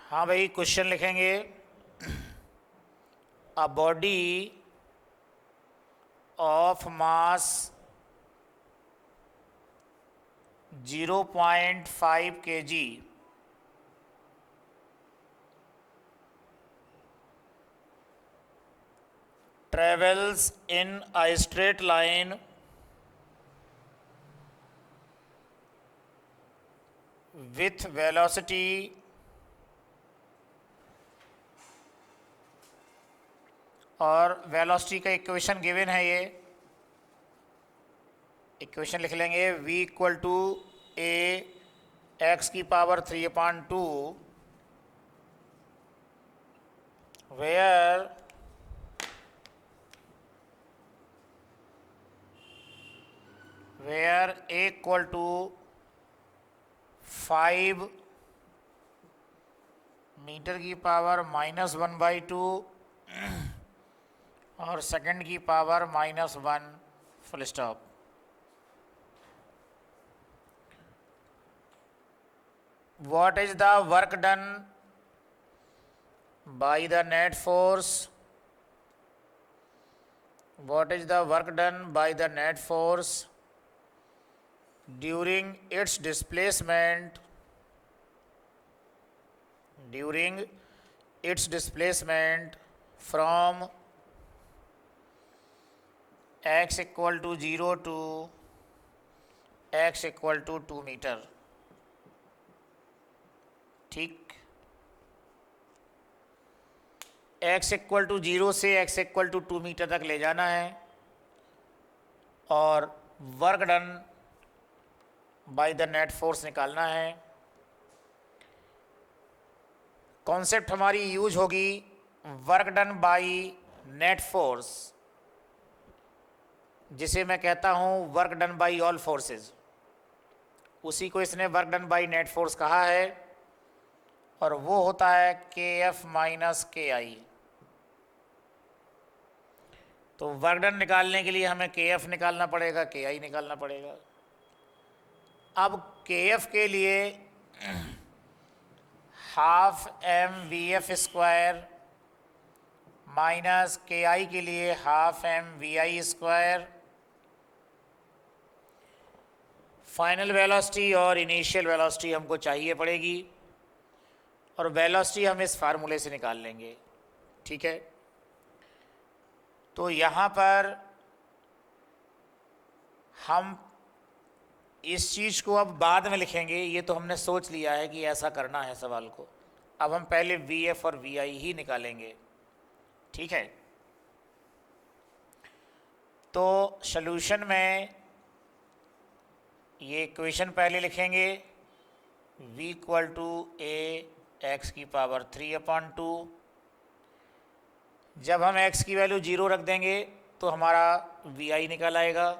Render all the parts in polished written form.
हाँ भाई, क्वेश्चन लिखेंगे। A body of mass 0.5 kg travels in a straight line with velocity और velocity का इक्वेशन गिवन है। ये इक्वेशन लिख लेंगे। v equal to a x की power 3/2 where a equal to 5 metre की पावर -1/2 और सेकंड की power -1 full stop. What is the work done by the net force? What is the work done by the net force during its displacement? During its displacement from x equal to 0 to x equal to 2 मीटर। ठीक, x equal to 0 से x equal to 2 metre तक ले जाना है और work done by the net force निकालना है। कॉन्सेप्ट हमारी यूज होगी work done by net force, जिसे मैं कहता हूं work done by all forces. उसी को इसने work done by net force कहा है और वो होता है KF माइनस KI। तो वर्क डन निकालने के लिए हमें KF निकालना पड़ेगा, KI निकालना पड़ेगा। अब KF के लिए हाफ mVF² माइनस KI के लिए हाफ mVI²। फाइनल वेलोसिटी और इनिशियल वेलोसिटी हमको चाहिए पड़ेगी और वेलोसिटी हम इस फार्मूले से निकाल लेंगे। ठीक है, तो यहाँ पर हम इस चीज़ को अब बाद में लिखेंगे। ये तो हमने सोच लिया है कि ऐसा करना है सवाल को। अब हम पहले VF और VI ही निकालेंगे। ठीक है, तो सॉल्यूशन में ये इक्वेशन पहले लिखेंगे। v equal to a x की पावर 3/2। जब हम x की वैल्यू 0 रख देंगे तो हमारा VI निकल आएगा।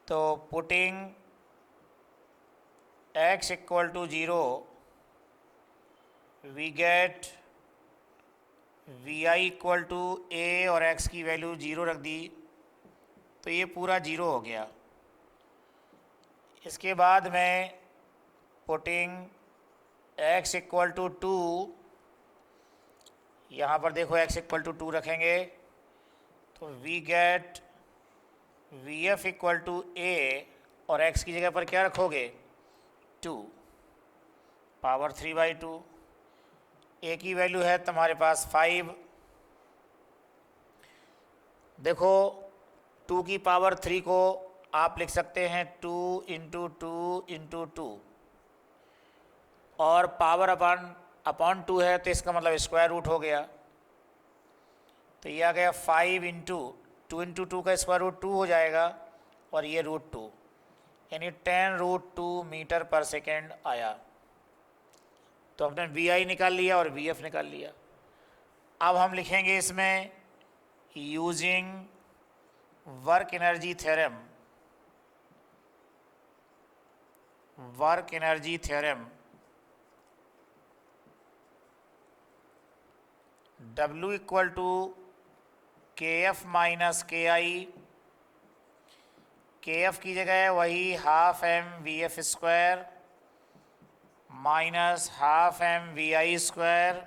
तो putting x equal to 0 we get VI equal to a और x की वैल्यू 0 रख दी तो ये पूरा 0 हो गया। इसके बाद में पुटिंग x इक्वल टू 2, यहाँ पर देखो x इक्वल टू 2 रखेंगे तो we get VF equal to a और x की जगह पर क्या रखोगे 2 पावर 3/2। a की वैल्यू है तुम्हारे पास 5। देखो 2 की पावर 3 को आप लिख सकते हैं 2 इंटू 2 इंटू 2 और पावर अपॉन 2 है तो इसका मतलब स्क्वायर रूट हो गया। तो ये आ गया 5 इंटू 2 का स्क्वायर रूट 2 हो जाएगा और ये √2 यानी 10√2 मीटर पर सेकेंड आया। तो हमने VI निकाल लिया और VF निकाल लिया। अब हम लिखेंगे इसमें using work energy theorem. Work energy theorem W equal to KF minus KI। KF की जगह वही half mVF² minus half m v i square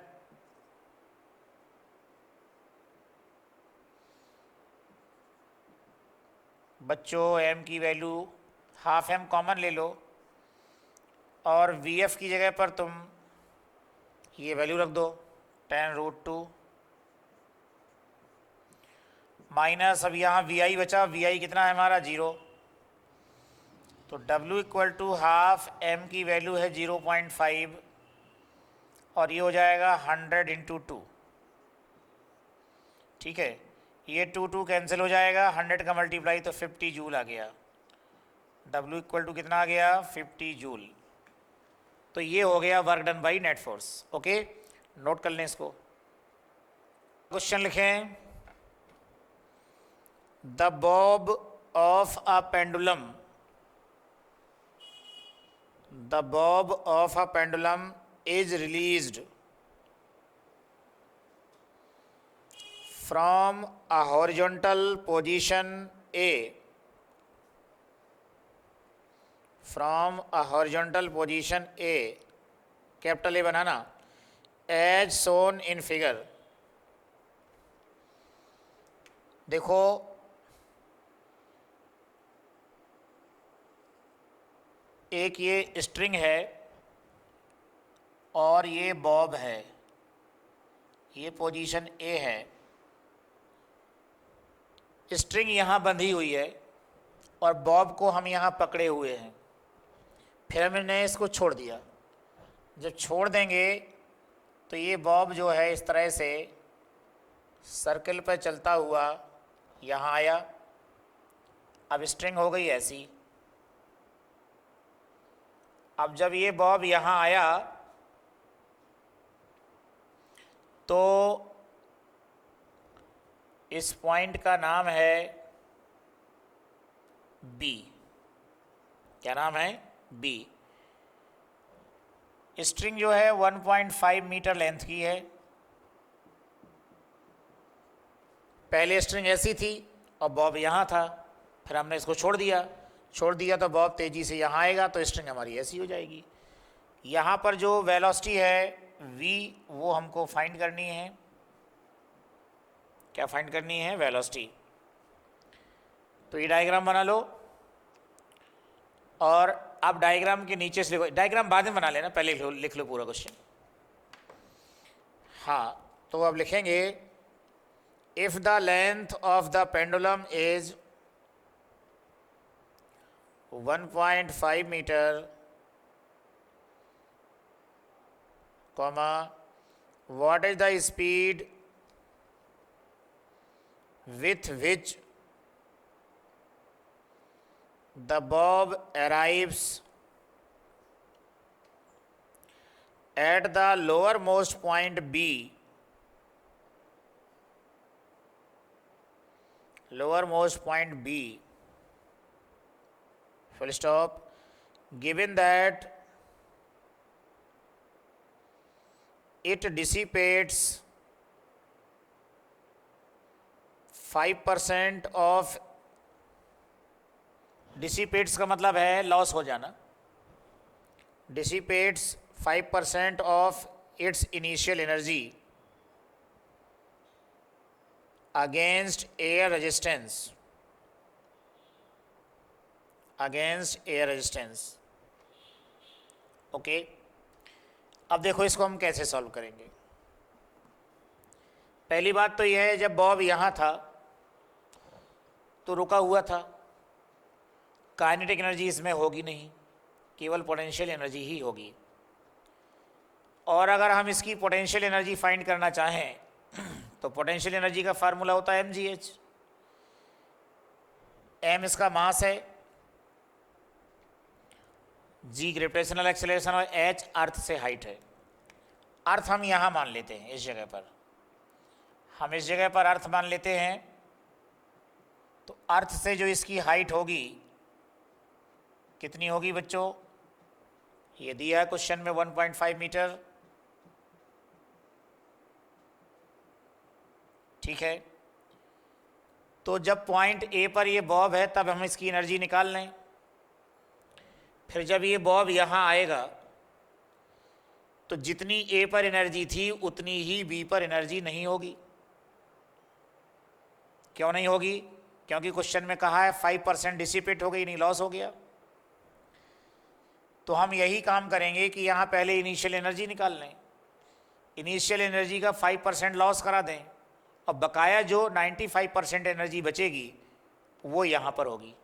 बच्चों m की वैल्यू हाफ एम कॉमन ले लो और वी एफ की जगह पर तुम ये वैल्यू रख दो 10√2 माइनस अब यहाँ वी आई बचा, वी आई कितना है हमारा 0, तो W equal to half m की वैल्यू है 0.5 और ये हो जाएगा 100 इंटू 2। ठीक है, ये 2 कैंसिल हो जाएगा, 100 का मल्टीप्लाई तो 50 जूल आ गया। W इक्वल टू कितना आ गया 50 जूल। तो ये हो गया work done by net force. Okay, note कर लें इसको। क्वेश्चन लिखें, the Bob of a pendulum, the bob of a pendulum is released from a horizontal position A, from a horizontal position A, capital A banana, as shown in figure। देखो एक ये string है और ये Bob है, ये position A है, string यहाँ बंधी हुई है और बॉब को हम यहाँ पकड़े हुए हैं। फिर हमने इसको छोड़ दिया, जब छोड़ देंगे तो ये बॉब जो है इस तरह से सर्कल पर चलता हुआ यहाँ आया। अब स्ट्रिंग हो गई ऐसी। अब जब ये बॉब यहाँ आया तो इस पॉइंट का नाम है बी। क्या नाम है? बी। स्ट्रिंग जो है 1.5 मीटर लेंथ की है। पहले स्ट्रिंग ऐसी थी और बॉब यहाँ था, फिर हमने इसको छोड़ दिया तो बॉब तेज़ी से यहाँ आएगा तो स्ट्रिंग हमारी ऐसी हो जाएगी। यहाँ पर जो वेलोसिटी है v, वो हमको फाइंड करनी है। क्या फाइंड करनी है? वेलोसिटी। तो ये डायग्राम बना लो और अब डायग्राम के नीचे से लिखो। डायग्राम बाद में बना लेना, पहले लिख लो पूरा क्वेश्चन। हाँ, तो अब लिखेंगे, if the length of the pendulum is 1.5 meter, comma, what is the speed with which the bob arrives at the lowermost point B, lowermost point B, full stop, given that it dissipates 5% of, dissipates का मतलब है loss हो जाना, dissipates 5% of its initial energy against air resistance, against air resistance। Okay, अब देखो इसको हम कैसे सॉल्व करेंगे। पहली बात तो यह है, जब बॉब यहाँ था तो रुका हुआ था, काइनेटिक एनर्जी इसमें होगी नहीं, केवल पोटेंशियल एनर्जी ही होगी। और अगर हम इसकी पोटेंशियल एनर्जी फाइंड करना चाहें तो पोटेंशियल एनर्जी का फार्मूला होता है mgh। m इसका मास है, g ग्रेविटेशनल एक्सेलरेशन और h अर्थ से हाइट है। अर्थ हम यहाँ मान लेते हैं, इस जगह पर हम इस जगह पर अर्थ मान लेते हैं। तो अर्थ से जो इसकी हाइट होगी कितनी होगी बच्चों? ये दिया है क्वेश्चन में 1.5 मीटर। ठीक है, तो जब पॉइंट ए पर ये बॉब है तब हम इसकी एनर्जी निकाल लें। फिर जब ये बॉब यहाँ आएगा तो जितनी ए पर एनर्जी थी उतनी ही बी पर एनर्जी नहीं होगी। क्यों नहीं होगी? क्योंकि क्वेश्चन में कहा है 5% डिसिपेट हो गई, नहीं लॉस हो गया। तो हम यही काम करेंगे कि यहाँ पहले इनिशियल एनर्जी निकाल लें, इनिशियल एनर्जी का 5% लॉस करा दें, और बकाया जो 95% एनर्जी बचेगी वो यहाँ पर होगी।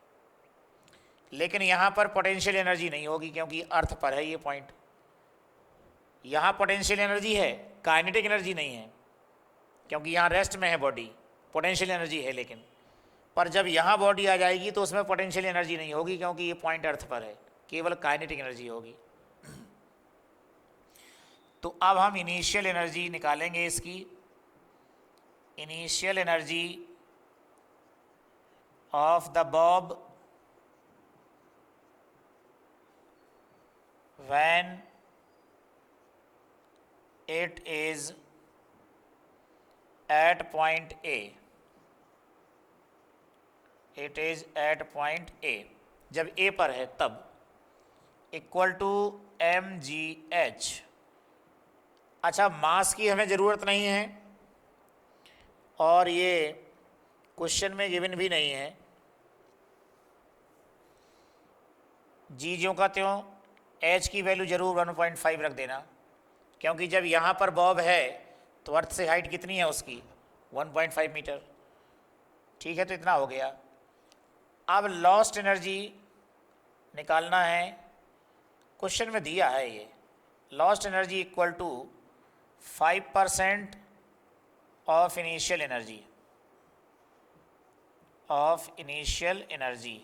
लेकिन यहाँ पर पोटेंशियल एनर्जी नहीं होगी क्योंकि अर्थ पर है ये पॉइंट। यहाँ पोटेंशियल एनर्जी है, काइनेटिक एनर्जी नहीं है, क्योंकि यहाँ रेस्ट में है बॉडी, पोटेंशियल एनर्जी है लेकिन। पर जब यहाँ बॉडी आ जाएगी तो उसमें पोटेंशियल एनर्जी नहीं होगी क्योंकि ये पॉइंट अर्थ पर है, केवल काइनेटिक एनर्जी होगी। तो अब हम इनिशियल एनर्जी निकालेंगे इसकी। Initial energy of the Bob when it is at point A, it is at point A, जब A पर है तब, इक्वल टू mgh। अच्छा, मास की हमें ज़रूरत नहीं है और ये क्वेश्चन में गिवन भी नहीं है, जी ज्यों का त्यों h की वैल्यू जरूर 1.5 रख देना, क्योंकि जब यहाँ पर बॉब है तो अर्थ से हाइट कितनी है उसकी? 1.5 मीटर। ठीक है, तो इतना हो गया। अब लॉस्ट एनर्जी निकालना है, क्वेश्चन में दिया है ये, lost energy equal to 5% of initial energy, of initial energy.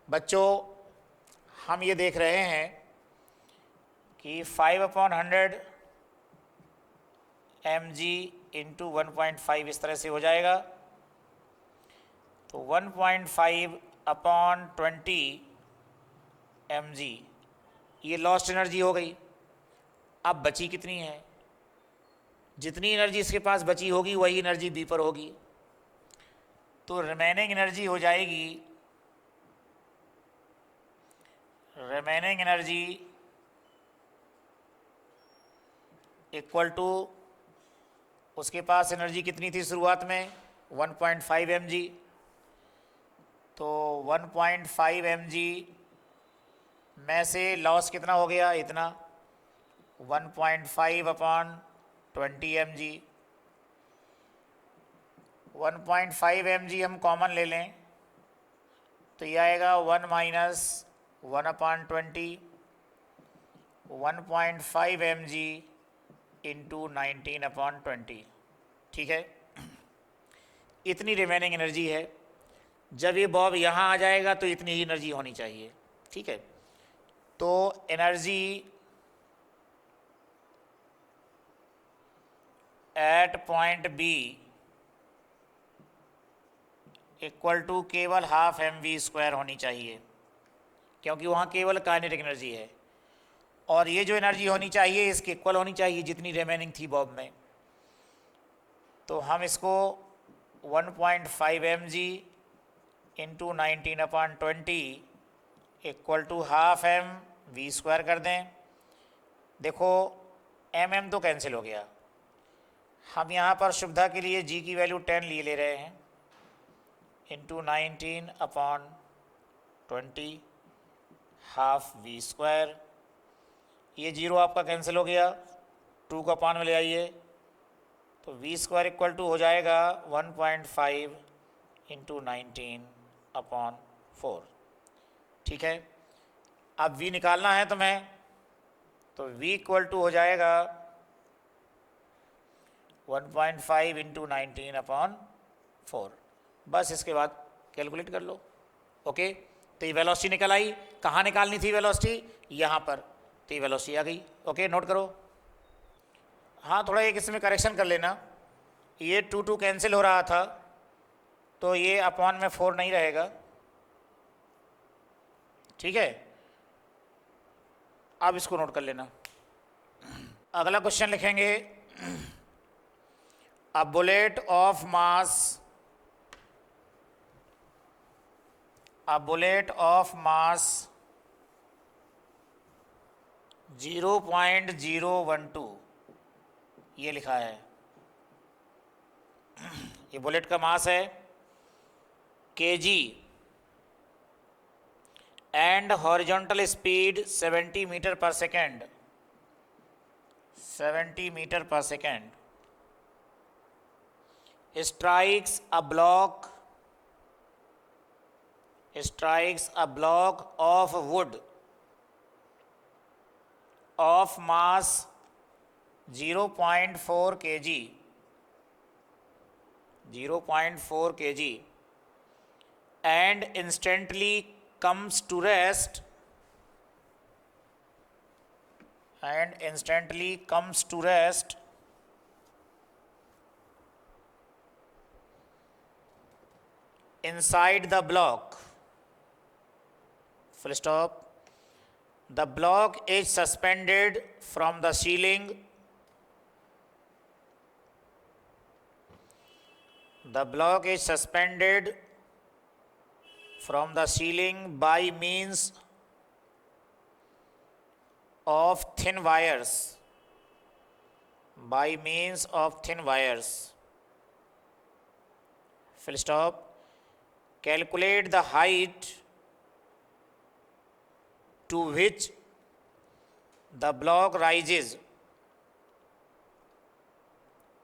बच्चों, हम ये देख रहे हैं कि 5/100 mg इंटू 1.5 इस तरह से हो जाएगा। तो 1.5/20 mg ये लॉस्ट एनर्जी हो गई। अब बची कितनी है? जितनी एनर्जी इसके पास बची होगी वही एनर्जी बी पर होगी। तो रिमेनिंग एनर्जी हो जाएगी, रिमेनिंग एनर्जी इक्वल टू, उसके पास एनर्जी कितनी थी शुरुआत में? 1.5 mg। तो 1.5 mg में से लॉस कितना हो गया? इतना, 1.5/20 mg। 1.5 mg हम कॉमन ले लें तो ये आएगा 1 माइनस 1/20, 1.5 mg इंटू 19/20। ठीक है, इतनी रिमेनिंग एनर्जी है। जब ये बॉब यहाँ आ जाएगा तो इतनी ही एनर्जी होनी चाहिए। ठीक है, तो energy at point B equal to केवल हाफ mv² होनी चाहिए, क्योंकि वहाँ केवल काइनेटिक एनर्जी है, और ये जो एनर्जी होनी चाहिए इसके इक्वल होनी चाहिए जितनी रिमेनिंग थी बॉब में। तो हम इसको 1.5 mg into 19/20 equal to half mv² कर दें। देखो mm तो कैंसिल हो गया, हम यहाँ पर सुविधा के लिए g की वैल्यू 10 ले रहे हैं, इंटू 19/20 हाफ v²। ये जीरो आपका कैंसिल हो गया, 2 को अपान में ले आइए, तो v² इक्वल टू हो जाएगा 1.5 इंटू 19/4। ठीक है, अब v निकालना है तुम्हें, तो v इक्वल टू हो जाएगा 1.5 इंटू 19/4। बस इसके बाद कैलकुलेट कर लो। ओके, तो ये वेलोसिटी निकल आई। कहाँ निकालनी थी वेलोसिटी? यहाँ पर, तो ये वेलोसिटी आ गई। ओके, नोट करो। हाँ, थोड़ा एक इसमें करेक्शन कर लेना, ये 2 कैंसिल हो रहा था तो ये अपॉन में 4 नहीं रहेगा। ठीक है, अब इसको नोट कर लेना। अगला क्वेश्चन लिखेंगे, a bullet of mass, a bullet of mass 0.012 ये लिखा है। ये बुलेट का मास है KG and horizontal speed 70 metre per second, 70 metre per second. Strikes a block of wood of mass 0.4 kg, 0.4 kg and instantly comes to rest inside the block, full stop. The block is suspended from the ceiling. The block is suspended from the ceiling by means of thin wires. By means of thin wires. Full stop. Calculate the height to which the block rises.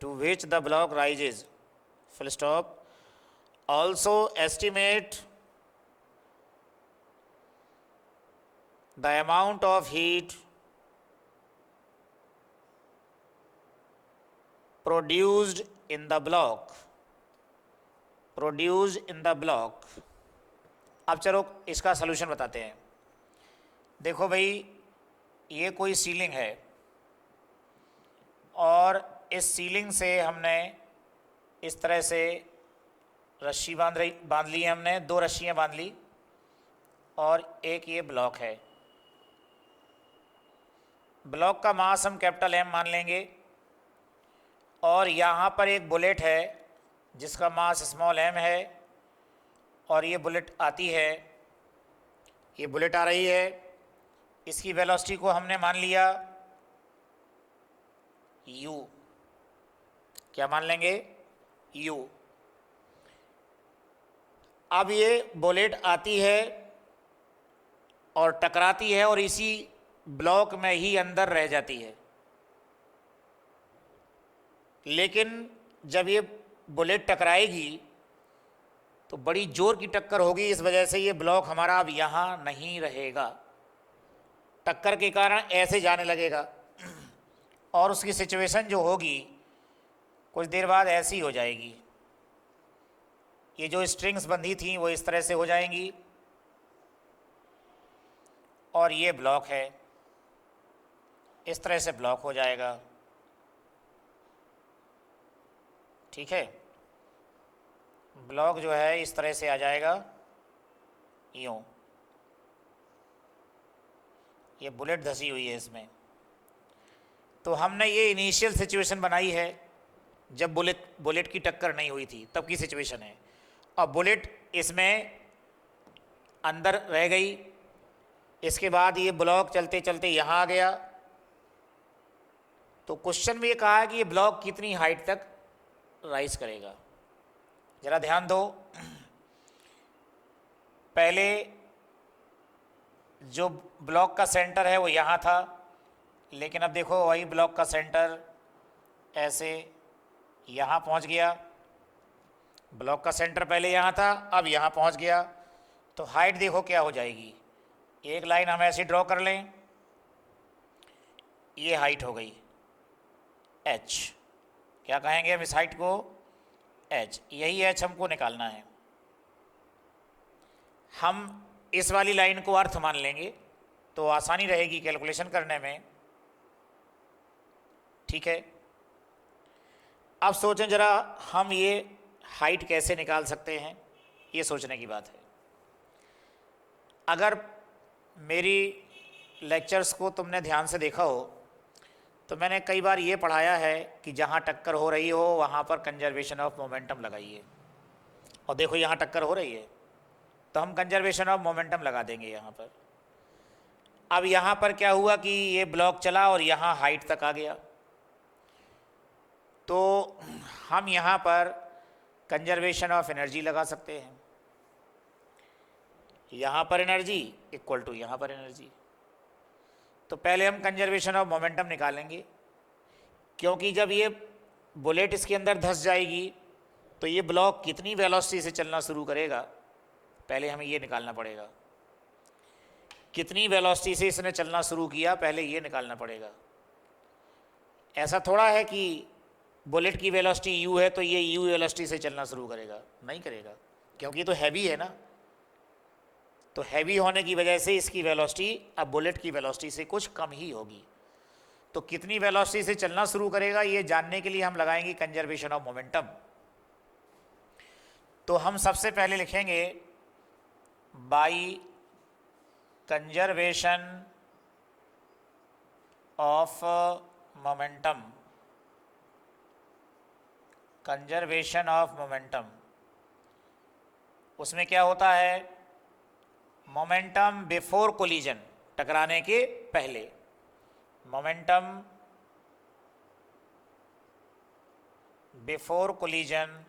To which the block rises. Full stop. Also estimate the amount of heat produced in the block. अब चलो इसका solution बताते हैं। देखो भाई, ये कोई ceiling है और इस सीलिंग से हमने इस तरह से रस्सी बांध ली है, हमने 2 रस्सियाँ बांध ली और एक ये ब्लॉक है। ब्लॉक का मास हम कैपिटल M मान लेंगे और यहाँ पर एक बुलेट है जिसका मास स्मॉल m है और ये बुलेट आती है, ये बुलेट आ रही है, इसकी वेलोसिटी को हमने मान लिया u। क्या मान लेंगे? u। अब ये बुलेट आती है और टकराती है और इसी ब्लॉक में ही अंदर रह जाती है, लेकिन जब ये बुलेट टकराएगी तो बड़ी जोर की टक्कर होगी, इस वजह से ये ब्लॉक हमारा अब यहाँ नहीं रहेगा। टक्कर के कारण ऐसे जाने लगेगा और उसकी सिचुएशन जो होगी कुछ देर बाद ऐसी हो जाएगी। ये जो स्ट्रिंग्स बंधी थी वो इस तरह से हो जाएंगी और ये ब्लॉक है, इस तरह से ब्लॉक हो जाएगा। ठीक है, ब्लॉक जो है इस तरह से आ जाएगा यूँ। ये बुलेट धसी हुई है इसमें। तो हमने ये इनिशियल सिचुएशन बनाई है जब बुलेट की टक्कर नहीं हुई थी, तब की सिचुएशन है। अब बुलेट इसमें अंदर रह गई, इसके बाद ये ब्लॉक चलते चलते यहाँ आ गया। तो क्वेश्चन में ये कहा है कि ये ब्लॉक कितनी हाइट तक राइज करेगा। ज़रा ध्यान दो, पहले जो ब्लॉक का सेंटर है वो यहाँ था, लेकिन अब देखो वही ब्लॉक का सेंटर ऐसे यहाँ पहुँच गया। ब्लॉक का सेंटर पहले यहाँ था, अब यहाँ पहुँच गया। तो हाइट देखो क्या हो जाएगी। एक लाइन हम ऐसे ड्रॉ कर लें, ये हाइट हो गई h। क्या कहेंगे हम इस हाइट को? h। यही h हमको निकालना है। हम इस वाली लाइन को अर्थ मान लेंगे तो आसानी रहेगी कैलकुलेशन करने में। ठीक है, अब सोचें ज़रा, हम ये हाइट कैसे निकाल सकते हैं, ये सोचने की बात है। अगर मेरी लेक्चर्स को तुमने ध्यान से देखा हो तो मैंने कई बार ये पढ़ाया है कि जहाँ टक्कर हो रही हो वहाँ पर कंजर्वेशन ऑफ मोमेंटम लगाइए। और देखो यहाँ टक्कर हो रही है तो हम कंजर्वेशन ऑफ मोमेंटम लगा देंगे यहाँ पर। अब यहाँ पर क्या हुआ कि ये ब्लॉक चला और यहाँ हाइट तक आ गया, तो हम यहाँ पर कंजर्वेशन ऑफ एनर्जी लगा सकते हैं। यहाँ पर एनर्जी इक्वल टू यहाँ पर एनर्जी। तो पहले हम कंजर्वेशन ऑफ मोमेंटम निकालेंगे, क्योंकि जब ये बुलेट इसके अंदर धंस जाएगी तो ये ब्लॉक कितनी वेलोसिटी से चलना शुरू करेगा, पहले हमें ये निकालना पड़ेगा। कितनी वेलोसिटी से इसने चलना शुरू किया, पहले ये निकालना पड़ेगा। ऐसा थोड़ा है कि बुलेट की वेलोसिटी u है तो ये u वेलोसिटी से चलना शुरू करेगा, नहीं करेगा, क्योंकि तो हैवी है ना। तो हैवी होने की वजह से इसकी वेलोसिटी अब बुलेट की वेलोसिटी से कुछ कम ही होगी। तो कितनी वेलोसिटी से चलना शुरू करेगा ये जानने के लिए हम लगाएंगे कंजर्वेशन ऑफ मोमेंटम। तो हम सबसे पहले लिखेंगे by conservation of momentum, conservation of momentum. उसमें क्या होता है, मोमेंटम बिफोर कोलिजन, टकराने के पहले, momentum before collision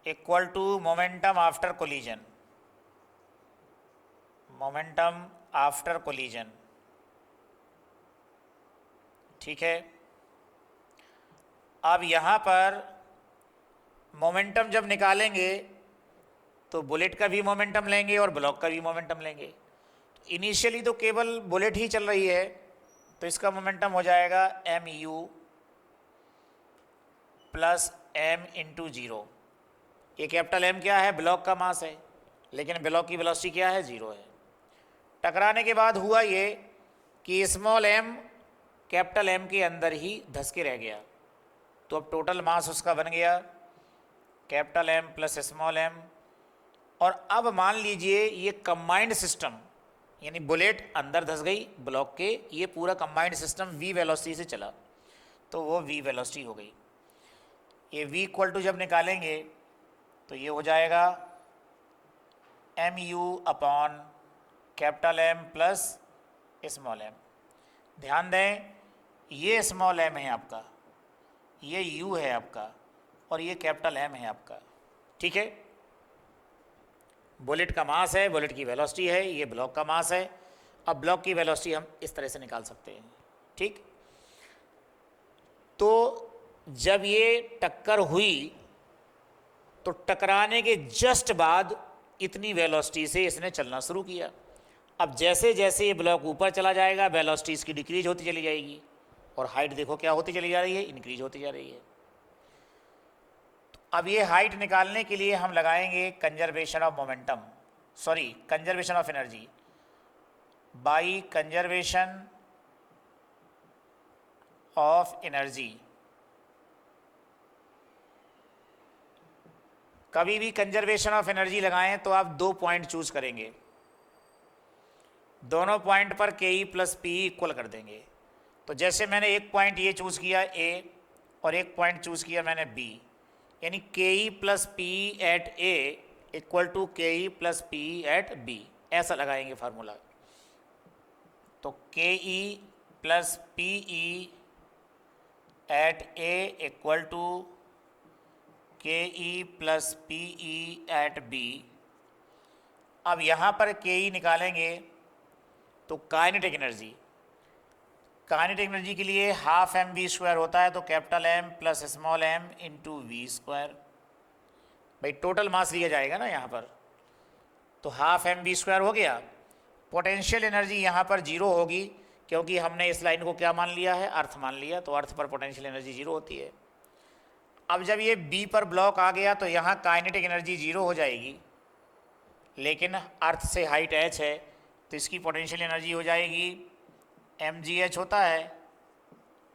equal to momentum after collision, momentum after collision. ठीक है। अब यहाँ पर मोमेंटम जब निकालेंगे तो बुलेट का भी मोमेंटम लेंगे और ब्लॉक का भी मोमेंटम लेंगे। इनिशियली तो केवल बुलेट ही चल रही है, तो इसका मोमेंटम हो जाएगा mu प्लस m इंटू 0। ये कैपिटल M क्या है, ब्लॉक का मास है, लेकिन ब्लॉक की वेलोसिटी क्या है, 0 है। टकराने के बाद हुआ ये कि स्मॉल m कैपिटल M के अंदर ही धंस के रह गया, तो अब टोटल मास उसका बन गया capital M plus small m। और अब मान लीजिए ये कंबाइंड सिस्टम, यानी बुलेट अंदर धंस गई ब्लॉक के, ये पूरा कंबाइंड सिस्टम v वेलोसिटी से चला, तो वो v वेलोसिटी हो गई। ये v इक्वल टू जब निकालेंगे तो ये हो जाएगा mu upon capital M plus small m। ध्यान दें, ये स्मॉल m है आपका, ये u है आपका, और ये कैपिटल M है आपका। ठीक है, बुलेट का मास है, बुलेट की वेलोसिटी है, ये ब्लॉक का मास है। अब ब्लॉक की वेलोसिटी हम इस तरह से निकाल सकते हैं। ठीक, तो जब ये टक्कर हुई तो टकराने के जस्ट बाद इतनी वेलोसिटी से इसने चलना शुरू किया। अब जैसे जैसे ये ब्लॉक ऊपर चला जाएगा वेलोसिटी इसकी डिक्रीज होती चली जाएगी, और हाइट देखो क्या होती चली जा रही है, इंक्रीज होती जा रही है। तो अब ये हाइट निकालने के लिए हम लगाएंगे conservation of momentum, sorry conservation of energy by conservation of energy. कभी भी कंजर्वेशन ऑफ एनर्जी लगाएं तो आप 2 पॉइंट चूज करेंगे, दोनों पॉइंट पर के ई प्लस पी इक्वल कर देंगे। तो जैसे मैंने एक पॉइंट ये चूज़ किया ए और एक पॉइंट चूज़ किया मैंने बी, यानी K E plus P at A equal to K E plus P at B, ऐसा लगाएंगे फार्मूला। तो K E plus P E at A equal to K E plus P E at B. अब यहाँ पर के ई निकालेंगे तो kinetic energy, kinetic energy के लिए हाफ एम वी स्क्वायर होता है, तो capital M plus small m into v square. भाई टोटल मास लिया जाएगा ना यहाँ पर, तो हाफ एम वी स्क्वायर हो गया। पोटेंशियल एनर्जी यहाँ पर 0 होगी, क्योंकि हमने इस लाइन को क्या मान लिया है, अर्थ मान लिया, तो अर्थ पर पोटेंशियल एनर्जी 0 होती है। अब जब ये बी पर ब्लॉक आ गया तो यहाँ काइनेटिक एनर्जी 0 हो जाएगी, लेकिन अर्थ से हाइट h है तो इसकी पोटेंशियल एनर्जी हो जाएगी mgh होता है,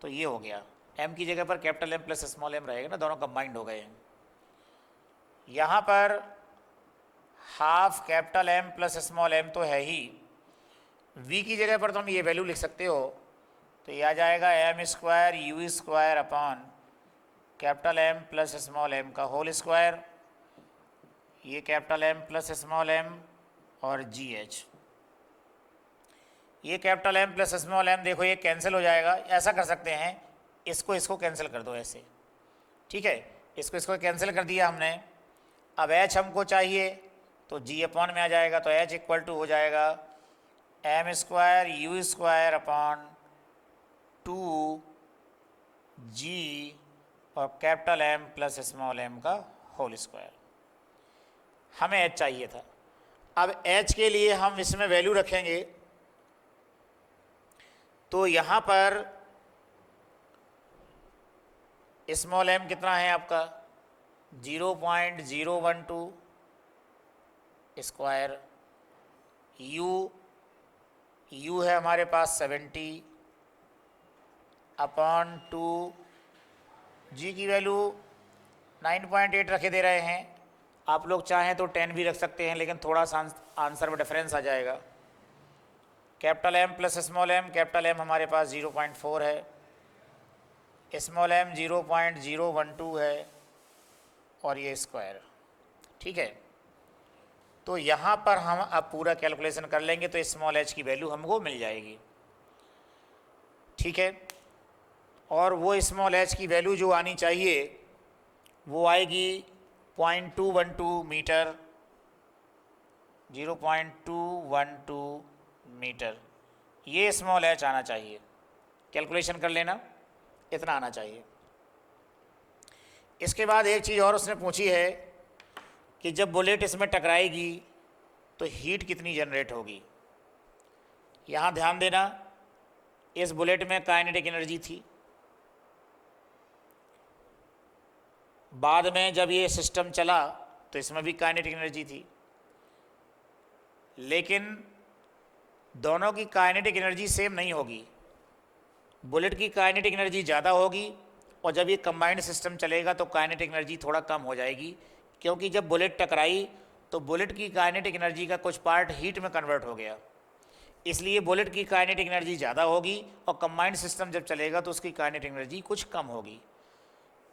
तो ये हो गया। m की जगह पर capital M plus small m रहेगा ना, दोनों कंबाइंड हो गए हैं। यहाँ पर half capital M plus small m तो है ही, v की जगह पर तो हम ये वैल्यू लिख सकते हो, तो ये आ जाएगा m square u square upon capital M plus small m का होल स्क्वायर। ये capital M plus small m और जी एच। ये capital M plus small m देखो ये कैंसिल हो जाएगा। ऐसा कर सकते हैं, इसको कैंसिल कर दो ऐसे, ठीक है, इसको कैंसिल कर दिया हमने। अब एच हमको चाहिए तो जी अपॉन में आ जाएगा, तो एच इक्वल टू हो जाएगा m square u square upon 2 g और capital M plus small m का होल स्क्वायर। हमें एच चाहिए था। अब एच के लिए हम इसमें वैल्यू रखेंगे, तो यहाँ पर स्मॉल एम कितना है आपका 0.012 स्क्वायर, यू है हमारे पास 70 अपॉन 2, जी की वैल्यू 9.8 रखे दे रहे हैं। आप लोग चाहें तो 10 भी रख सकते हैं, लेकिन थोड़ा सा आंसर में डिफरेंस आ जाएगा। Capital M plus small m, capital M हमारे पास 0.4 है, स्मॉल एम 0.012 है और ये स्क्वायर, ठीक है। तो यहाँ पर हम अब पूरा कैलकुलेशन कर लेंगे तो स्मॉल एच की वैल्यू हमको मिल जाएगी, ठीक है। और वो स्मॉल एच की वैल्यू जो आनी चाहिए वो आएगी 0.212 मीटर, 0.212 मीटर। ये स्मॉल एच आना चाहिए, कैलकुलेशन कर लेना, इतना आना चाहिए। इसके बाद एक चीज़ और उसने पूछी है कि जब बुलेट इसमें टकराएगी तो हीट कितनी जनरेट होगी। यहाँ ध्यान देना, इस बुलेट में काइनेटिक एनर्जी थी, बाद में जब ये सिस्टम चला तो इसमें भी काइनेटिक एनर्जी थी, लेकिन दोनों की काइनेटिक एनर्जी सेम नहीं होगी। बुलेट की काइनेटिक एनर्जी ज़्यादा होगी और जब ये कंबाइंड सिस्टम चलेगा तो काइनेटिक एनर्जी थोड़ा कम हो जाएगी, क्योंकि जब बुलेट टकराई तो बुलेट की काइनेटिक एनर्जी का कुछ पार्ट हीट में कन्वर्ट हो गया, इसलिए बुलेट की काइनेटिक एनर्जी ज़्यादा होगी और कंबाइंड सिस्टम जब चलेगा तो उसकी काइनेटिक एनर्जी कुछ कम होगी।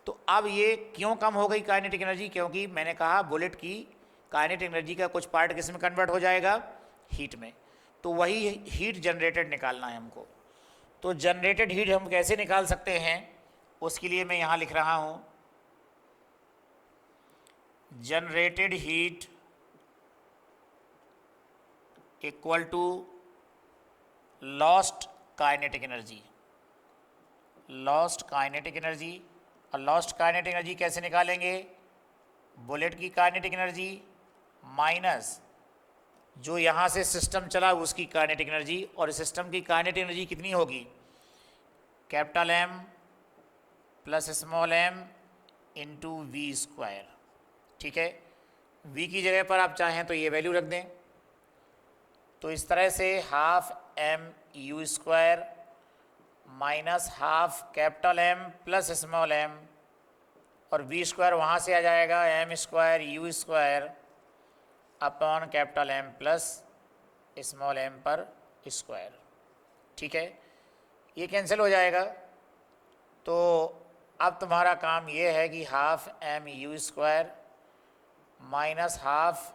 तो अब ये क्यों कम हो गई काइनेटिक एनर्जी, क्योंकि मैंने कहा बुलेट की काइनेटिक एनर्जी का कुछ पार्ट किस में कन्वर्ट हो जाएगा, हीट में। तो वही हीट जनरेटेड निकालना है हमको। तो जनरेटेड हीट हम कैसे निकाल सकते हैं, उसके लिए मैं यहाँ लिख रहा हूँ generated heat equal to lost kinetic energy, lost kinetic energy. और लॉस्ट काइनेटिक एनर्जी कैसे निकालेंगे, बुलेट की काइनेटिक एनर्जी माइनस जो यहाँ से सिस्टम चला उसकी काइनेटिक एनर्जी, और सिस्टम की काइनेटिक एनर्जी कितनी होगी, capital M plus small m into v square, ठीक है। v की जगह पर आप चाहें तो ये वैल्यू रख दें। तो इस तरह से half m u square minus half capital M plus small m, और वी स्क्वायर वहाँ से आ जाएगा m square u square upon capital M plus small m पर स्क्वायर, ठीक है। ये कैंसिल हो जाएगा। तो अब तुम्हारा काम ये है कि half m u square minus half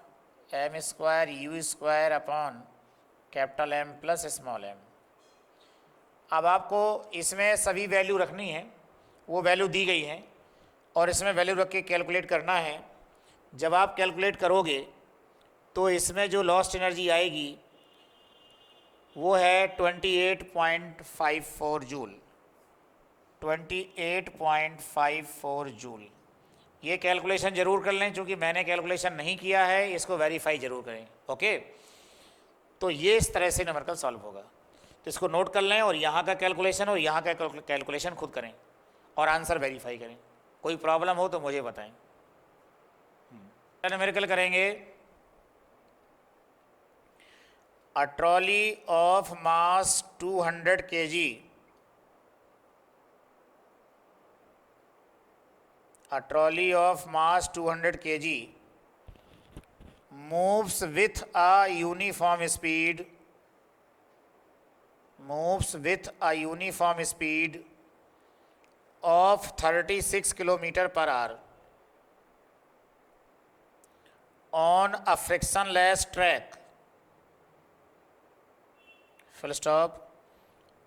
m square u square upon capital M plus small m. अब आपको इसमें सभी वैल्यू रखनी है, वो वैल्यू दी गई हैं और इसमें वैल्यू रख के कैलकुलेट करना है। जब आप कैलकुलेट करोगे तो इसमें जो लॉस्ट एनर्जी आएगी वो है 28.54 जूल, 28.54 जूल। ये कैलकुलेशन ज़रूर कर लें, क्योंकि मैंने कैलकुलेशन नहीं किया है, इसको वेरीफाई ज़रूर करें, ओके। तो ये इस तरह से न्यूमेरिकल सॉल्व होगा, तो इसको नोट कर लें और यहाँ का कैलकुलेशन और यहाँ का कैलकुलेशन खुद करें और आंसर वेरीफाई करें। कोई प्रॉब्लम हो तो मुझे बताएं। न्यूमेरिकल करेंगे। A trolley of mass 200 kg, a trolley of mass 200 kg moves with a uniform speed, of 36 km per hour on a frictionless track, full stop,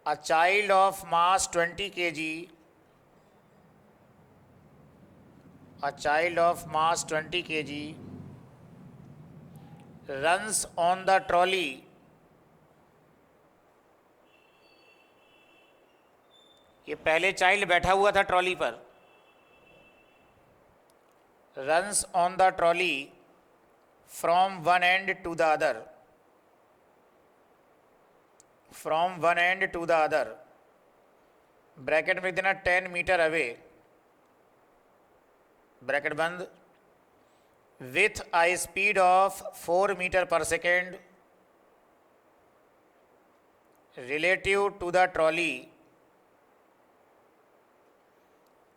a child of mass 20 kg, a child of mass 20 kg runs on the trolley ये पहले child बैठा हुआ था trolley पर, runs on the trolley from one end to the other, from one end to the other, bracket में देना 10 metre away, bracket बंद, with a speed of 4 metre per second relative to the trolley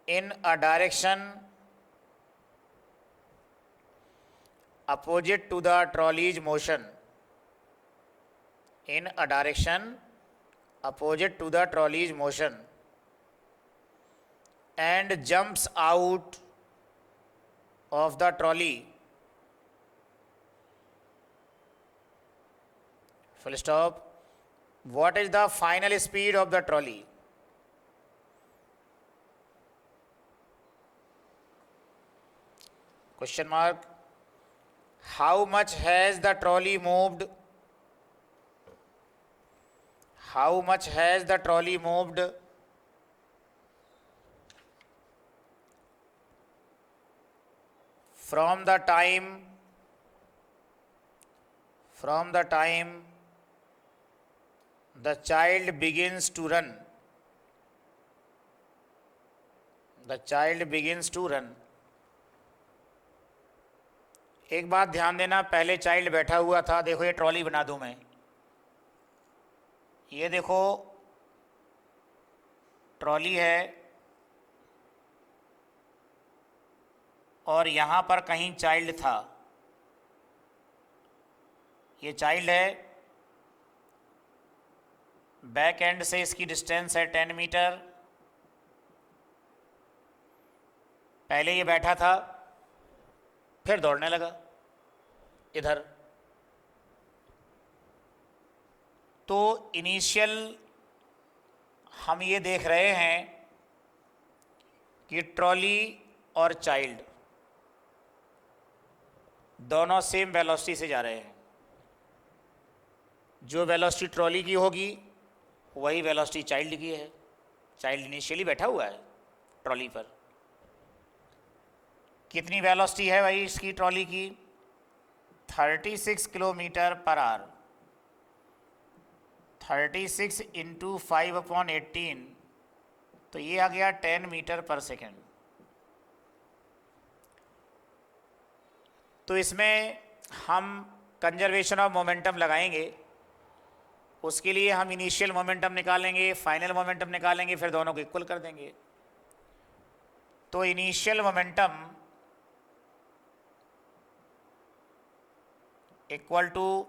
in a direction opposite to the trolley's motion, in a direction opposite to the trolley's motion, and jumps out of the trolley, full stop. What is the final speed of the trolley? Question mark. How much has the trolley moved? How much has the trolley moved? From the time the child begins to run. The child begins to run. एक बात ध्यान देना, पहले child बैठा हुआ था, देखो ये ट्रॉली बना दूं मैं, ये देखो ट्रॉली है और यहाँ पर कहीं चाइल्ड था, ये चाइल्ड है, बैक एंड से इसकी डिस्टेंस है 10 मीटर, पहले ये बैठा था फिर दौड़ने लगा इधर, तो इनिशियल हम ये देख रहे हैं कि ट्रॉली और चाइल्ड दोनों सेम वेलोसिटी से जा रहे हैं, जो वेलोसिटी ट्रॉली की होगी वही वेलोसिटी चाइल्ड की है, चाइल्ड इनिशियली बैठा हुआ है ट्रॉली पर, कितनी वेलोसिटी है भाई इसकी ट्रॉली की, 36 किलोमीटर पर आवर, 36 इंटू 5/18, तो ये आ गया 10 मीटर पर सेकेंड। तो इसमें हम कंजर्वेशन ऑफ मोमेंटम लगाएंगे, उसके लिए हम इनिशियल मोमेंटम निकालेंगे, फाइनल मोमेंटम निकालेंगे, फिर दोनों को इक्वल कर देंगे। तो इनिशियल मोमेंटम इक्वल टू,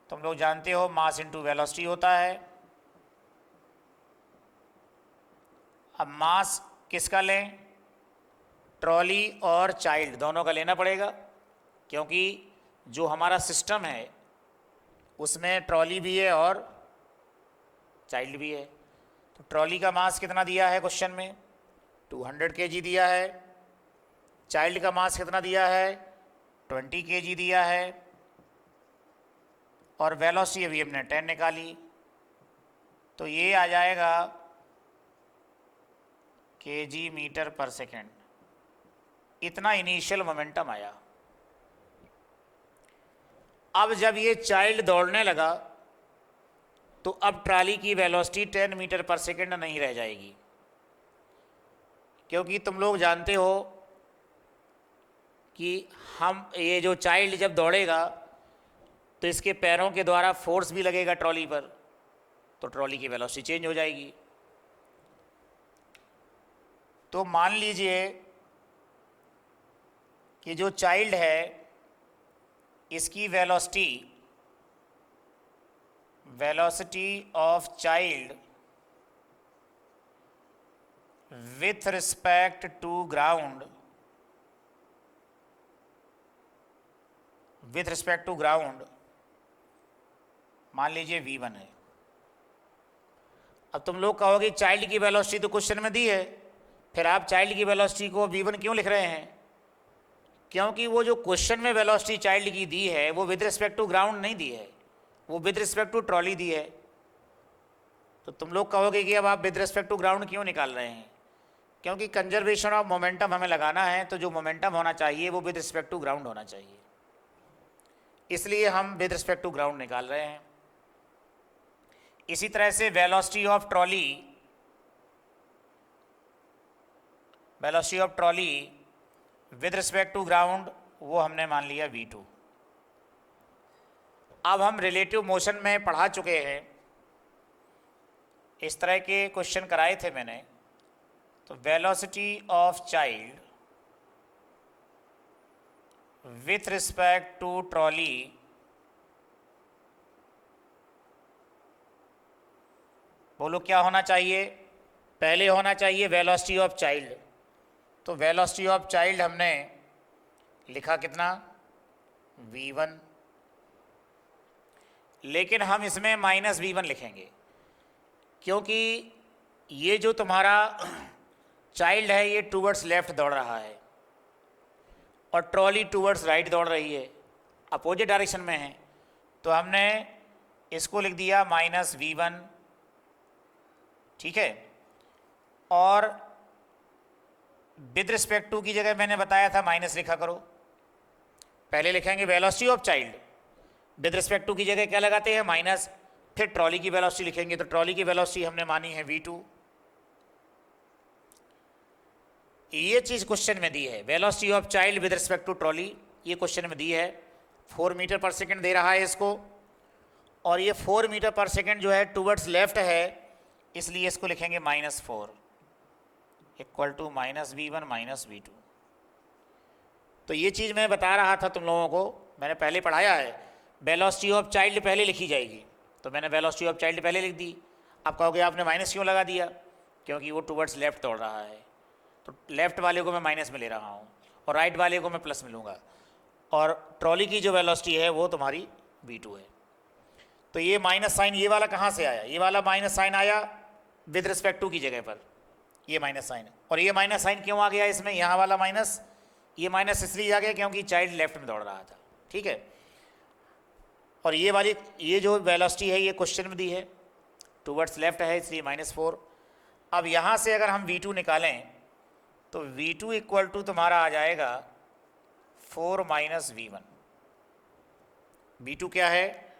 तुम लोग जानते हो, मास इनटू वेलोसिटी होता है। अब मास किसका लें, ट्रॉली और चाइल्ड दोनों का लेना पड़ेगा, क्योंकि जो हमारा सिस्टम है उसमें ट्रॉली भी है और चाइल्ड भी है। तो ट्रॉली का मास कितना दिया है क्वेश्चन में, 200 kg दिया है, चाइल्ड का मास कितना दिया है, 20 kg दिया है, और वेलोसिटी अभी हमने 10 निकाली, तो ये आ जाएगा kg मीटर पर सेकेंड। इतना इनिशियल मोमेंटम आया। अब जब ये चाइल्ड दौड़ने लगा तो अब ट्राली की वेलोसिटी 10 मीटर पर सेकेंड नहीं रह जाएगी, क्योंकि तुम लोग जानते हो कि हम ये जो चाइल्ड जब दौड़ेगा तो इसके पैरों के द्वारा फोर्स भी लगेगा ट्रॉली पर, तो ट्रॉली की वेलोसिटी चेंज हो जाएगी। तो मान लीजिए कि जो चाइल्ड है इसकी velocity of child with respect to ground with respect to ground मान लीजिए v1 है। अब तुम लोग कहोगे चाइल्ड की वेलोसिटी तो क्वेश्चन में दी है, फिर आप चाइल्ड की वेलोसिटी को v1 क्यों लिख रहे हैं? क्योंकि वो जो क्वेश्चन में वेलोसिटी चाइल्ड की दी है वो विद रिस्पेक्ट टू ग्राउंड नहीं दी है, वो विद रिस्पेक्ट टू ट्रॉली दी है। तो तुम लोग कहोगे कि अब आप विद रिस्पेक्ट टू ग्राउंड क्यों निकाल रहे हैं? क्योंकि कंजर्वेशन ऑफ मोमेंटम हमें लगाना है, तो जो मोमेंटम होना चाहिए वो विद रिस्पेक्ट टू ग्राउंड होना चाहिए, इसलिए हम विद रिस्पेक्ट टू ग्राउंड निकाल रहे हैं। इसी तरह से velocity of trolley with respect to ground वो हमने मान लिया v2। अब हम रिलेटिव मोशन में पढ़ा चुके हैं, इस तरह के क्वेश्चन कराए थे मैंने। तो velocity of child with respect to trolley बोलो क्या होना चाहिए? पहले होना चाहिए वेलोसिटी ऑफ चाइल्ड। तो वेलोसिटी ऑफ चाइल्ड हमने लिखा कितना? v1, लेकिन हम इसमें माइनस v1 लिखेंगे, क्योंकि ये जो तुम्हारा चाइल्ड है ये टूवर्ड्स लेफ्ट दौड़ रहा है और ट्रॉली टूवर्ड्स राइट दौड़ रही है, अपोजिट डायरेक्शन में है। तो हमने इसको लिख दिया माइनस v1, ठीक है। और विद रिस्पेक्ट टू की जगह मैंने बताया था माइनस लिखा करो। पहले लिखेंगे velocity of child, with respect to की जगह क्या लगाते हैं? माइनस, फिर ट्रॉली की वेलोसिटी लिखेंगे। तो ट्रॉली की वेलोसिटी हमने मानी है v2। ये चीज़ क्वेश्चन में दी है, velocity of child with respect to trolley, ये क्वेश्चन में दी है। 4 मीटर पर सेकेंड दे रहा है इसको, और ये 4 मीटर पर सेकेंड जो है टूवर्ड्स लेफ्ट है, इसलिए इसको लिखेंगे -4 इक्वल टू -v1 -v2। तो ये चीज़ मैं बता रहा था तुम लोगों को, मैंने पहले पढ़ाया है। वेलोसिटी ऑफ चाइल्ड पहले लिखी जाएगी, तो मैंने वेलोसिटी ऑफ चाइल्ड पहले लिख दी। अब कहोगे आपने माइनस क्यों लगा दिया? क्योंकि वो टूवर्ड्स लेफ्ट दौड़ रहा है, तो लेफ्ट वाले को मैं माइनस में ले रहा हूँ और राइट वाले को मैं प्लस में लूँगा। और ट्रॉली की जो वेलोसिटी है वो तुम्हारी v2 है। तो ये माइनस साइन ये वाला कहाँ से आया? ये वाला माइनस साइन आया विद रिस्पेक्ट टू की जगह पर, ये माइनस साइन। और ये माइनस साइन क्यों आ गया इसमें? यहाँ वाला माइनस, ये माइनस इसलिए आ गया क्योंकि चाइल्ड लेफ्ट में दौड़ रहा था, ठीक है। और ये वाली ये जो वेलोसिटी है ये क्वेश्चन में दी है, टूवर्ड्स लेफ्ट है, इसलिए -4। अब यहाँ से अगर हम v2 निकालें तो v2 इक्वल टू तुम्हारा आ जाएगा 4 - v1। v2 क्या है?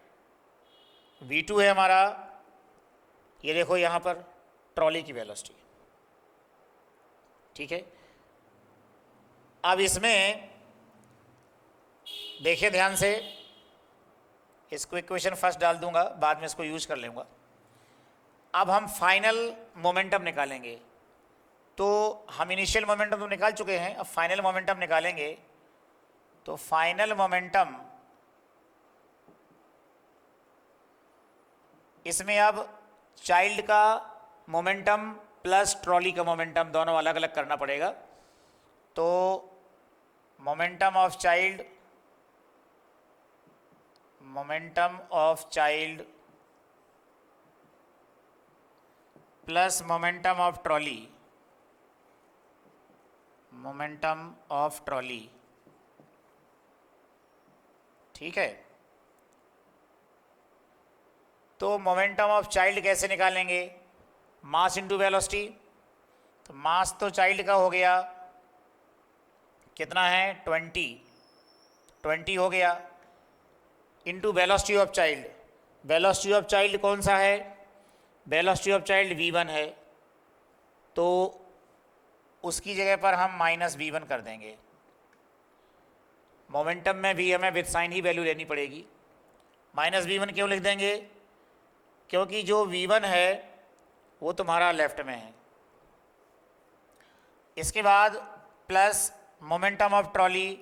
v2 है हमारा, ये देखो यहाँ पर ट्रॉली की वेलोसिटी, ठीक है। अब इसमें देखिए ध्यान से, इसको इक्वेशन फर्स्ट डाल दूंगा, बाद में इसको यूज कर लूँगा। अब हम फाइनल मोमेंटम निकालेंगे। तो हम इनिशियल मोमेंटम तो निकाल चुके हैं, अब फाइनल मोमेंटम निकालेंगे। तो फाइनल मोमेंटम इसमें अब चाइल्ड का मोमेंटम प्लस ट्रॉली का मोमेंटम दोनों अलग अलग करना पड़ेगा। तो momentum of child plus momentum of trolley, ठीक है। तो मोमेंटम ऑफ चाइल्ड कैसे निकालेंगे? Mass into velocity. तो मास तो चाइल्ड का हो गया, कितना है? 20 हो गया, into velocity of child. Velocity of child कौन सा है? वेलोसिटी ऑफ चाइल्ड v1 है, तो उसकी जगह पर हम -v1 कर देंगे। मोमेंटम में भी हमें विद साइन ही वैल्यू लेनी पड़ेगी। -v1 क्यों लिख देंगे? क्योंकि जो v1 है वो तुम्हारा लेफ्ट में है। इसके बाद प्लस मोमेंटम ऑफ ट्रॉली,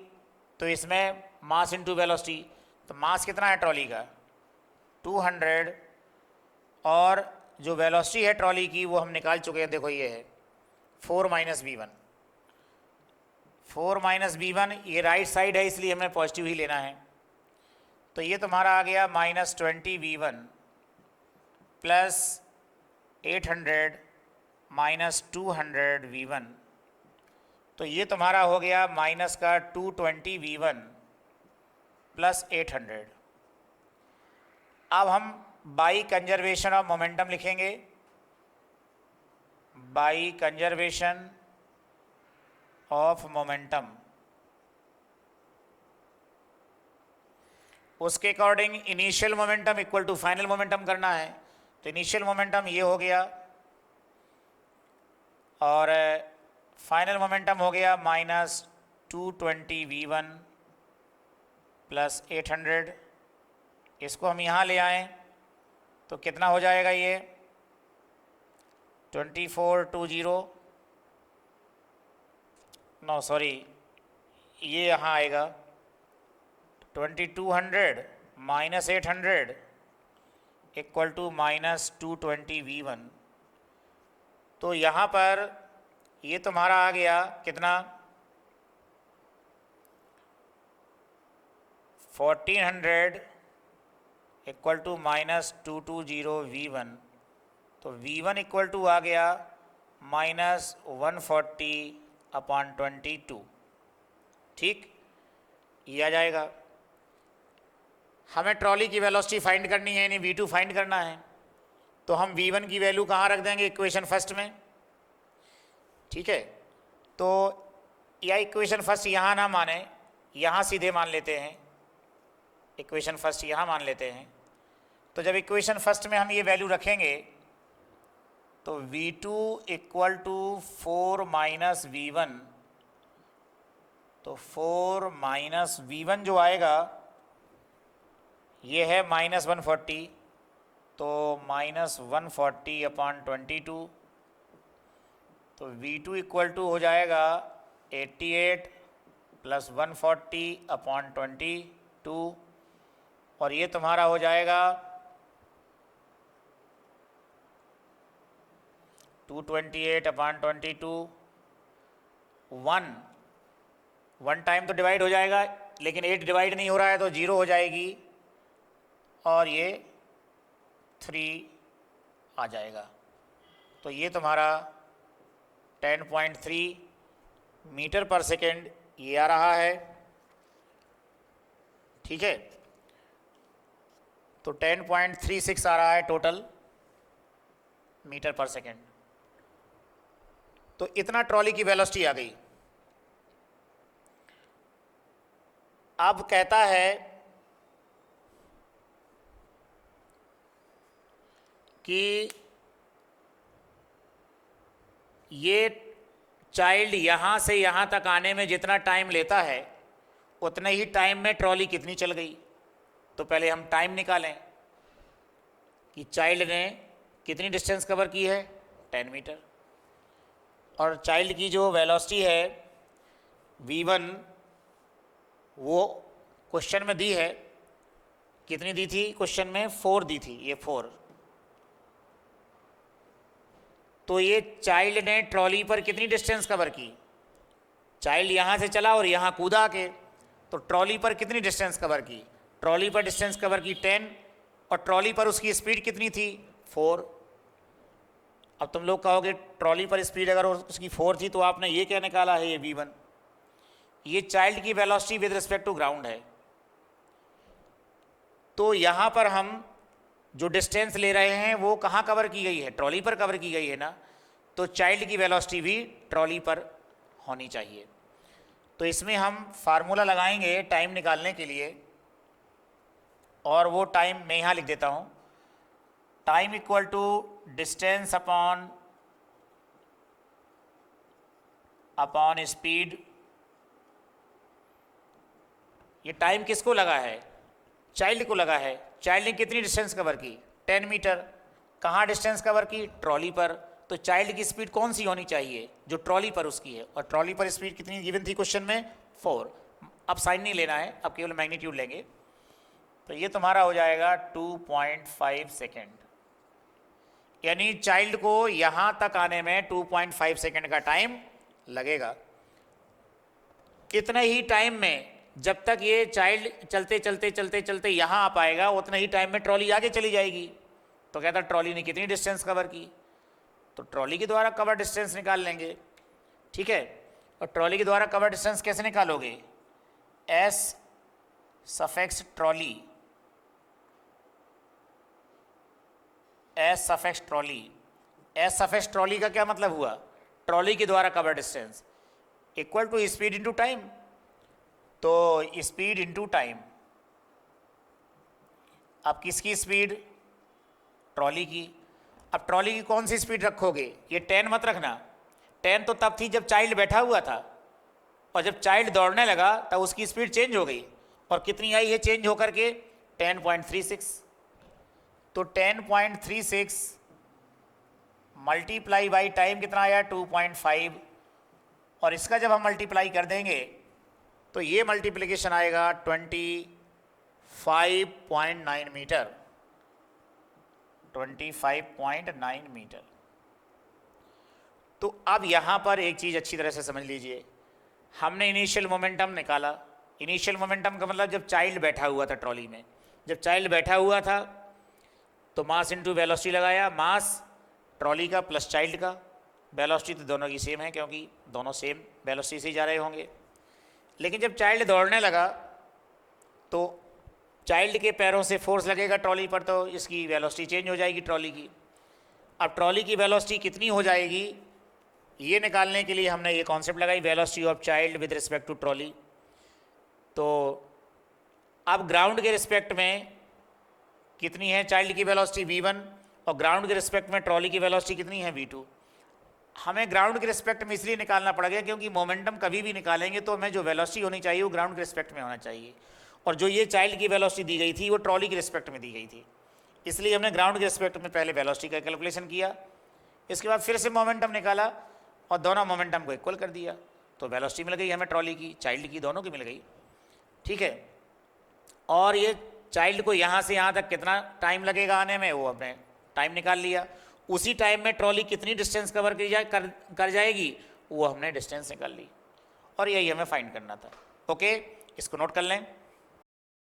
तो इसमें मास इंटू वेलोसिटी। तो मास कितना है ट्रॉली का? 200, और जो वेलोसिटी है ट्रॉली की वो हम निकाल चुके हैं, देखो ये है 4 -v1। 4 -v1, ये राइट साइड है इसलिए हमें पॉजिटिव ही लेना है। तो ये तुम्हारा आ गया -20v1 प्लस 800 -200v1, तो ये तुम्हारा हो गया माइनस का 220v1 प्लस 800। अब हम बाई कंजर्वेशन ऑफ मोमेंटम लिखेंगे, बाई कंजर्वेशन ऑफ मोमेंटम। उसके according initial momentum equal to final momentum करना है। तो इनिशियल मोमेंटम ये हो गया और फाइनल मोमेंटम हो गया -220v1 प्लस 800। इसको हम यहाँ ले आएँ तो कितना हो जाएगा ये ये यहाँ आएगा 2200 माइनस 800 इक्वल टू -220v1। तो यहाँ पर ये तुम्हारा आ गया कितना 1400 इक्वल टू -220v1। तो v1 इक्वल टू आ गया -140/22। ठीक, ये आ जाएगा। हमें ट्रॉली की वेलोसिटी फाइंड करनी है, यानी v2 फाइंड करना है। तो हम v1 की वैल्यू कहाँ रख देंगे, इक्वेशन फर्स्ट में। ठीक है, तो यह इक्वेशन फर्स्ट यहाँ ना माने, यहाँ सीधे मान लेते हैं, इक्वेशन फर्स्ट यहाँ मान लेते हैं। तो जब इक्वेशन फर्स्ट में हम ये वैल्यू रखेंगे तो v2 equal to 4 minus v1, तो 4 माइनस v1 जो आएगा ये है -140, तो -140/22। तो v2 इक्वल टू हो जाएगा 88 प्लस 140/22, और ये तुम्हारा हो जाएगा 228/22। 1 टाइम तो डिवाइड हो जाएगा, लेकिन 8 डिवाइड नहीं हो रहा है तो 0 हो जाएगी, और ये 3 आ जाएगा। तो ये तुम्हारा 10.3 मीटर पर सेकेंड ये आ रहा है। ठीक है, तो 10.36 आ रहा है टोटल मीटर पर सेकेंड। तो इतना ट्रॉली की वेलोसिटी आ गई। अब कहता है कि ये चाइल्ड यहाँ से यहाँ तक आने में जितना टाइम लेता है उतने ही टाइम में ट्रॉली कितनी चल गई। तो पहले हम टाइम निकालें कि चाइल्ड ने कितनी डिस्टेंस कवर की है, 10 मीटर, और चाइल्ड की जो वेलोसिटी है v1 वो क्वेश्चन में दी है, कितनी दी थी क्वेश्चन में, 4 दी थी, ये 4। तो ये चाइल्ड ने ट्रॉली पर कितनी डिस्टेंस कवर की, चाइल्ड यहाँ से चला और यहाँ कूदा के, तो ट्रॉली पर कितनी डिस्टेंस कवर की, ट्रॉली पर डिस्टेंस कवर की 10, और ट्रॉली पर उसकी स्पीड कितनी थी, 4। अब तुम लोग कहोगे ट्रॉली पर स्पीड अगर उसकी 4 थी तो आपने ये क्या निकाला है, ये v1। ये चाइल्ड की velocity with respect to ground है। तो यहाँ पर हम जो डिस्टेंस ले रहे हैं वो कहाँ कवर की गई है, ट्रॉली पर कवर की गई है ना, तो चाइल्ड की वेलोसिटी भी ट्रॉली पर होनी चाहिए। तो इसमें हम फार्मूला लगाएंगे टाइम निकालने के लिए, और वो टाइम मैं यहाँ लिख देता हूँ, time equal to distance upon speed. ये टाइम किसको लगा है, चाइल्ड को लगा है। चाइल्ड ने कितनी डिस्टेंस कवर की, 10 मीटर। कहाँ डिस्टेंस कवर की, ट्रॉली पर। तो चाइल्ड की स्पीड कौन सी होनी चाहिए, जो ट्रॉली पर उसकी है, और ट्रॉली पर स्पीड कितनी गिवन थी क्वेश्चन में, 4। अब साइन नहीं लेना है, अब केवल मैग्नीट्यूड लेंगे। तो ये तुम्हारा हो जाएगा 2.5 सेकेंड, यानी चाइल्ड को यहाँ तक आने में 2.5 सेकेंड का टाइम लगेगा। इतने ही टाइम में जब तक ये चाइल्ड चलते चलते चलते चलते यहाँ आ पाएगा उतना ही टाइम में ट्रॉली आगे चली जाएगी। तो कहता ट्रॉली ने कितनी डिस्टेंस कवर की, तो ट्रॉली के द्वारा कवर डिस्टेंस निकाल लेंगे। ठीक है, और ट्रॉली के द्वारा कवर डिस्टेंस कैसे निकालोगे, s suffix trolley, s suffix trolley. S suffix trolley का क्या मतलब हुआ, ट्रॉली के द्वारा cover distance equal to speed into time. तो स्पीड इनटू टाइम, अब किसकी स्पीड, ट्रॉली की। अब ट्रॉली की कौन सी स्पीड रखोगे, ये 10 मत रखना, 10 तो तब थी जब चाइल्ड बैठा हुआ था, और जब चाइल्ड दौड़ने लगा तब उसकी स्पीड चेंज हो गई, और कितनी आई है चेंज होकर के 10.36। तो 10.36 मल्टीप्लाई बाई टाइम कितना आया 2.5, और इसका जब हम मल्टीप्लाई कर देंगे तो ये मल्टीप्लिकेशन आएगा 25.9 मीटर, 25.9 मीटर। तो अब यहाँ पर एक चीज़ अच्छी तरह से समझ लीजिए, हमने इनिशियल मोमेंटम निकाला। इनिशियल मोमेंटम का मतलब जब चाइल्ड बैठा हुआ था ट्रॉली में, जब चाइल्ड बैठा हुआ था तो मास इनटू वेलोसिटी लगाया, मास ट्रॉली का प्लस चाइल्ड का, वेलोसिटी तो दोनों की सेम है क्योंकि दोनों सेम वेलोसिटी से जा रहे होंगे। लेकिन जब चाइल्ड दौड़ने लगा तो चाइल्ड के पैरों से फोर्स लगेगा ट्रॉली पर, तो इसकी वेलोसिटी चेंज हो जाएगी ट्रॉली की। अब ट्रॉली की वेलोसिटी कितनी हो जाएगी ये निकालने के लिए हमने ये कॉन्सेप्ट लगाई, velocity of child with respect to trolley. तो अब ग्राउंड के रिस्पेक्ट में कितनी है चाइल्ड की वेलोसिटी v1, और ग्राउंड के रिस्पेक्ट में ट्रॉली की वेलोसिटी कितनी है v2। हमें ग्राउंड के रिस्पेक्ट में इसलिए निकालना पड़ेगा क्योंकि मोमेंटम कभी भी निकालेंगे तो हमें जो वेलोसिटी होनी चाहिए वो ग्राउंड के रिस्पेक्ट में होना चाहिए, और जो ये चाइल्ड की वेलोसिटी दी गई थी वो ट्रॉली के रिस्पेक्ट में दी गई थी, इसलिए हमने ग्राउंड के रिस्पेक्ट में पहले वेलोसिटी का कैलकुलेशन किया, इसके बाद फिर से मोमेंटम निकाला और दोनों मोमेंटम को इक्वल कर दिया, तो वेलोसिटी मिल गई हमें ट्रॉली की, चाइल्ड की, दोनों की मिल गई। ठीक है, और ये चाइल्ड को यहाँ से यहाँ तक कितना टाइम लगेगा आने में, वो हमने टाइम निकाल लिया। उसी टाइम में ट्रॉली कितनी डिस्टेंस कवर कर जाएगी वो हमने डिस्टेंस निकाल ली, और यही हमें फाइंड करना था। ओके, इसको नोट कर लें।